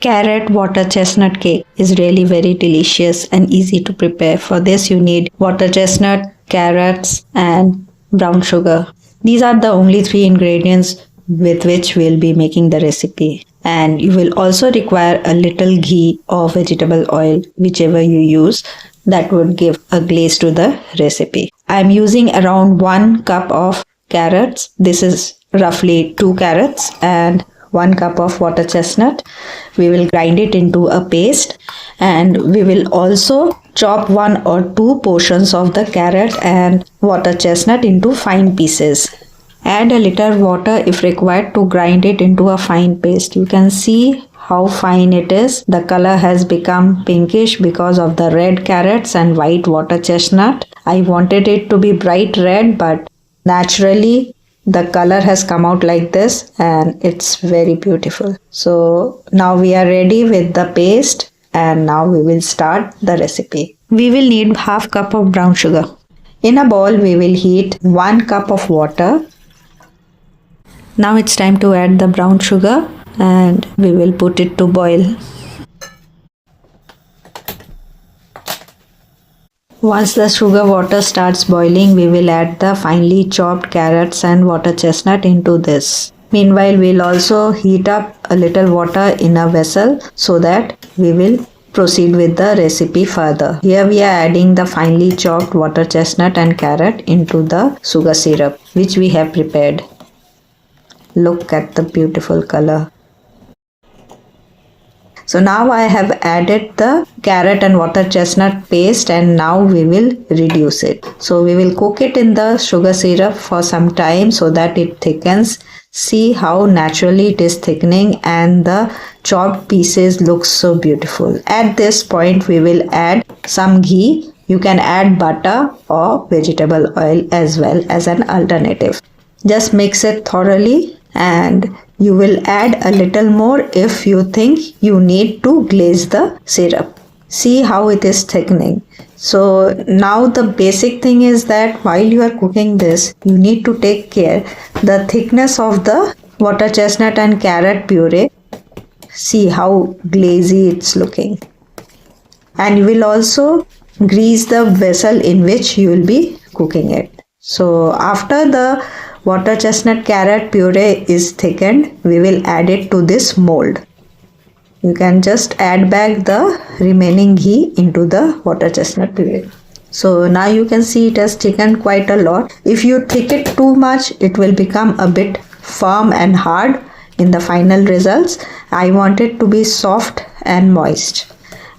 Carrot water chestnut cake is really very delicious and easy to prepare. For this you need water chestnut, carrots and brown sugar. These are the only three ingredients with which we'll be making the recipe. And you will also require a little ghee or vegetable oil, whichever you use. That would give a glaze to the recipe. I'm using around 1 cup of carrots. This is roughly 2 carrots and 1 cup of water chestnut. We will grind it into a paste, and we will also chop 1 or 2 portions of the carrot and water chestnut into fine pieces. Add a little water if required to grind it into a fine paste. You can see how fine it is. The color has become pinkish because of the red carrots and white water chestnut. I wanted it to be bright red, but naturally the color has come out like this and it's very beautiful. So now we are ready with the paste, and now we will start the recipe. We will need half cup of brown sugar. In a bowl we will heat 1 cup of water. Now it's time to add the brown sugar and we will put it to boil. Once the sugar water starts boiling, we will add the finely chopped carrots and water chestnut into this. Meanwhile, we'll also heat up a little water in a vessel so that we will proceed with the recipe further. Here we are adding the finely chopped water chestnut and carrot into the sugar syrup which we have prepared. Look at the beautiful color. So now I have added the carrot and water chestnut paste, and now we will reduce it. So we will cook it in the sugar syrup for some time so that it thickens. See how naturally it is thickening and the chopped pieces look so beautiful. At this point we will add some ghee. You can add butter or vegetable oil as well as an alternative. Just mix it thoroughly, and you will add a little more if you think you need to glaze the syrup. See how it is thickening. So now the basic thing is that while you are cooking this, you need to take care the thickness of the water chestnut and carrot puree. See how glazy it's looking. And you will also grease the vessel in which you will be cooking it. So after the water chestnut carrot puree is thickened, we will add it to this mold. You can just add back the remaining ghee into the water chestnut puree. So now you can see it has thickened quite a lot. If you thicken it too much, it will become a bit firm and hard in the final results. I want it to be soft and moist.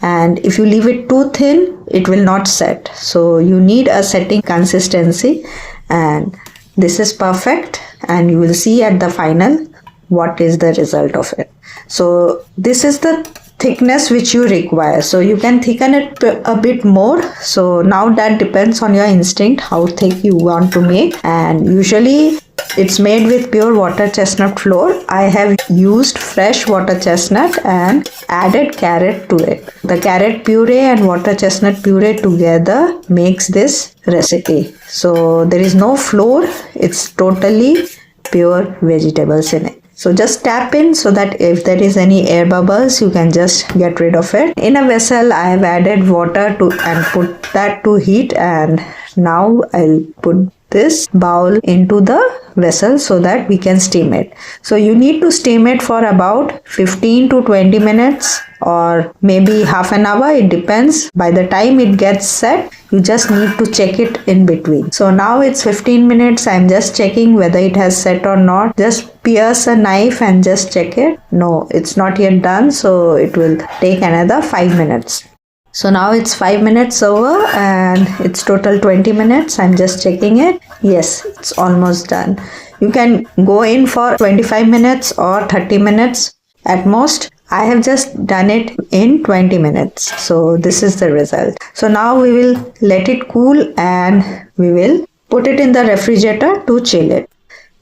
And if you leave it too thin, it will not set. So you need a setting consistency, and this is perfect, and you will see at the final what is the result of it. So this is the thickness which you require. So you can thicken it a bit more. So now that depends on your instinct how thick you want to make, and usually it's made with pure water chestnut flour. I have used fresh water chestnut and added carrot to it. The carrot puree and water chestnut puree together makes this recipe. So there is no flour, it's totally pure vegetables in it. So just tap in so that if there is any air bubbles, you can just get rid of it. In a vessel, I have added water to and put that to heat, and now I'll put this bowl into the vessel so that we can steam it. So you need to steam it for about 15 to 20 minutes or maybe half an hour. It depends. By the time it gets set, you just need to check it in between. So now it's 15 minutes. I'm just checking whether it has set or not. Just pierce a knife and just check it. No, it's not yet done. So it will take another 5 minutes. So now it's 5 minutes over and it's total 20 minutes. I'm just checking it. Yes, it's almost done. You can go in for 25 minutes or 30 minutes at most. I have just done it in 20 minutes. So this is the result. So now we will let it cool and we will put it in the refrigerator to chill it.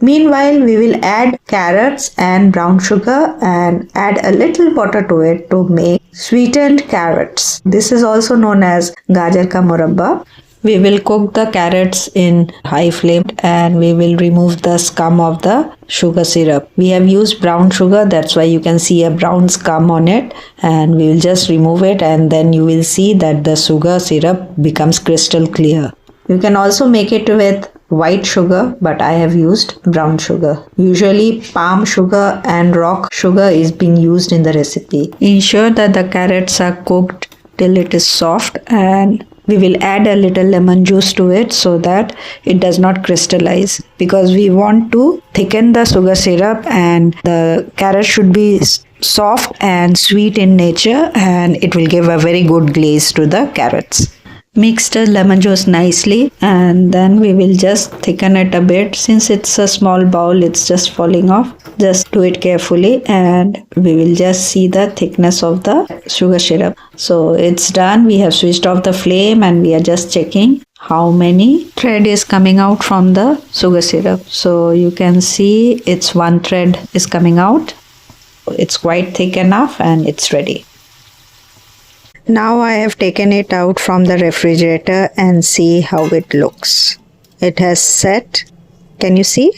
Meanwhile, we will add carrots and brown sugar and add a little water to it to make sweetened carrots. This is also known as gajar ka murabba. We will cook the carrots in high flame and we will remove the scum of the sugar syrup. We have used brown sugar, that's why you can see a brown scum on it, and we will just remove it, and then you will see that the sugar syrup becomes crystal clear. You can also make it with white sugar, but I have used brown sugar. Usually palm sugar and rock sugar is being used in the recipe. Ensure that the carrots are cooked till it is soft, and we will add a little lemon juice to it so that it does not crystallize, because we want to thicken the sugar syrup and the carrot should be soft and sweet in nature, and it will give a very good glaze to the carrots. Mix the lemon juice nicely and then we will just thicken it a bit. Since it's a small bowl, it's just falling off. Just do it carefully and we will just see the thickness of the sugar syrup. So it's done. We have switched off the flame and we are just checking how many thread is coming out from the sugar syrup. So you can see it's one thread is coming out. It's quite thick enough and it's ready. Now I have taken it out from the refrigerator and see how it looks. It has set. Can you see?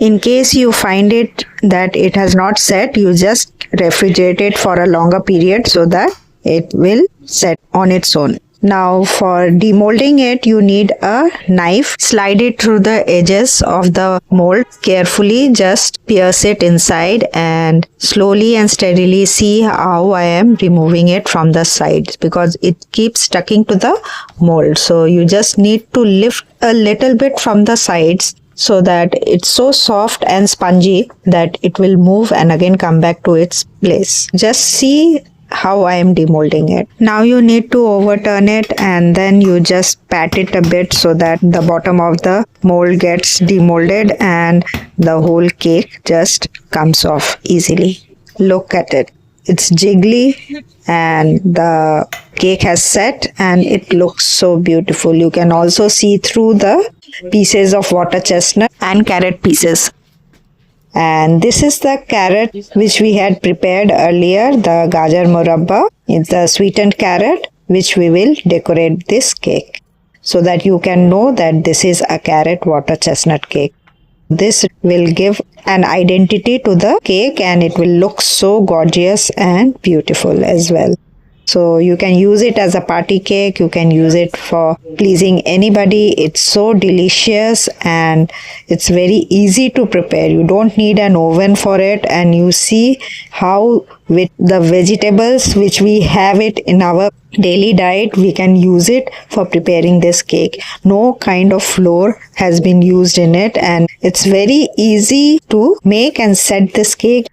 In case you find it that it has not set, you just refrigerate it for a longer period so that it will set on its own. Now for demolding it, you need a knife. Slide it through the edges of the mold. Carefully just pierce it inside and slowly and steadily see how I am removing it from the sides, because it keeps sticking to the mold. So you just need to lift a little bit from the sides so that it's so soft and spongy that it will move and again come back to its place. Just see how I am demolding it. Now you need to overturn it and then you just pat it a bit so that the bottom of the mold gets demolded and the whole cake just comes off easily. Look at it. It's jiggly and the cake has set and it looks so beautiful. You can also see through the pieces of water chestnut and carrot pieces. And this is the carrot which we had prepared earlier, the gajar murabba. It's the sweetened carrot which we will decorate this cake so that you can know that this is a carrot water chestnut cake. This will give an identity to the cake and it will look so gorgeous and beautiful as well. So you can use it as a party cake, you can use it for pleasing anybody. It's so delicious and it's very easy to prepare. You don't need an oven for it, and you see how with the vegetables which we have it in our daily diet, we can use it for preparing this cake. No kind of flour has been used in it and it's very easy to make and set this cake.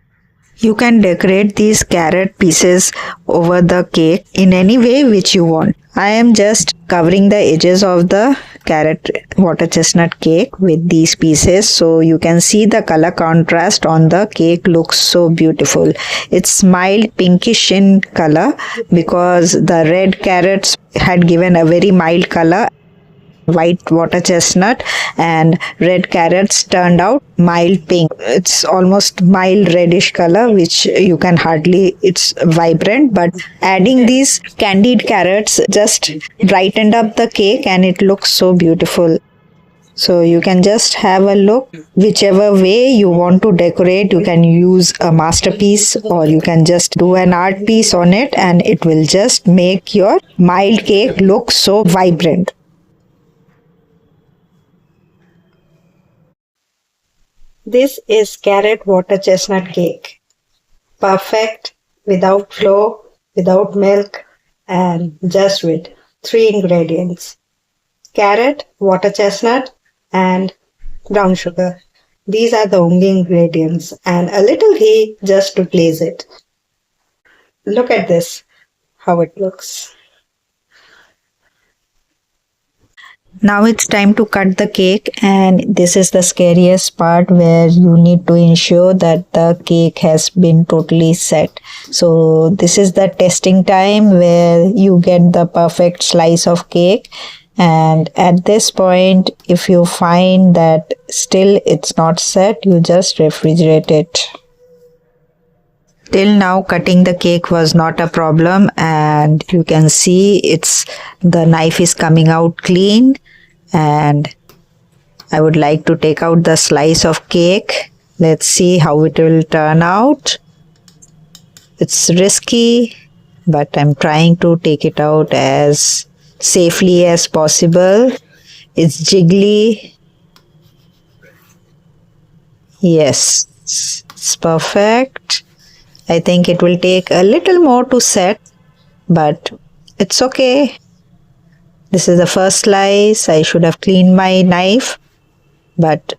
You can decorate these carrot pieces over the cake in any way which you want. I am just covering the edges of the carrot water chestnut cake with these pieces so you can see the color contrast on the cake looks so beautiful. It's mild pinkish in color because the red carrots had given a very mild color. White water chestnut and red carrots turned out mild pink. It's almost mild reddish color which you can hardly, it's vibrant, but adding these candied carrots just brightened up the cake and it looks so beautiful. So you can just have a look. Whichever way you want to decorate, you can use a masterpiece or you can just do an art piece on it and it will just make your mild cake look so vibrant. This is carrot water chestnut cake. Perfect, without flour, without milk, and just with 3 ingredients. Carrot, water chestnut, and brown sugar. These are the only ingredients, and a little ghee just to glaze it. Look at this, how it looks. Now it's time to cut the cake, and this is the scariest part where you need to ensure that the cake has been totally set. So this is the testing time where you get the perfect slice of cake, and at this point if you find that still it's not set, you just refrigerate it. Till now, cutting the cake was not a problem, and you can see the knife is coming out clean, and I would like to take out the slice of cake. Let's see how it will turn out. It's risky, but I'm trying to take it out as safely as possible. It's jiggly. Yes, it's perfect. I think it will take a little more to set, but it's okay. This is the first slice. I should have cleaned my knife, but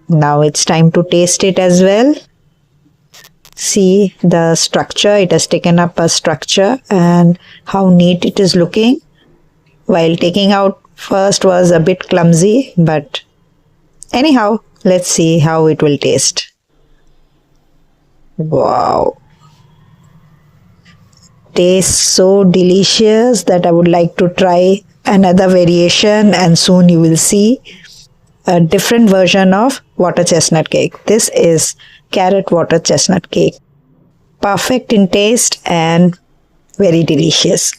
now it's time to taste it as well. See the structure. It has taken up a structure, and how neat it is looking. While taking out first was a bit clumsy, but anyhow, let's see how it will taste. Wow. Tastes so delicious that I would like to try another variation, and soon you will see a different version of water chestnut cake. This is carrot water chestnut cake. Perfect in taste and very delicious.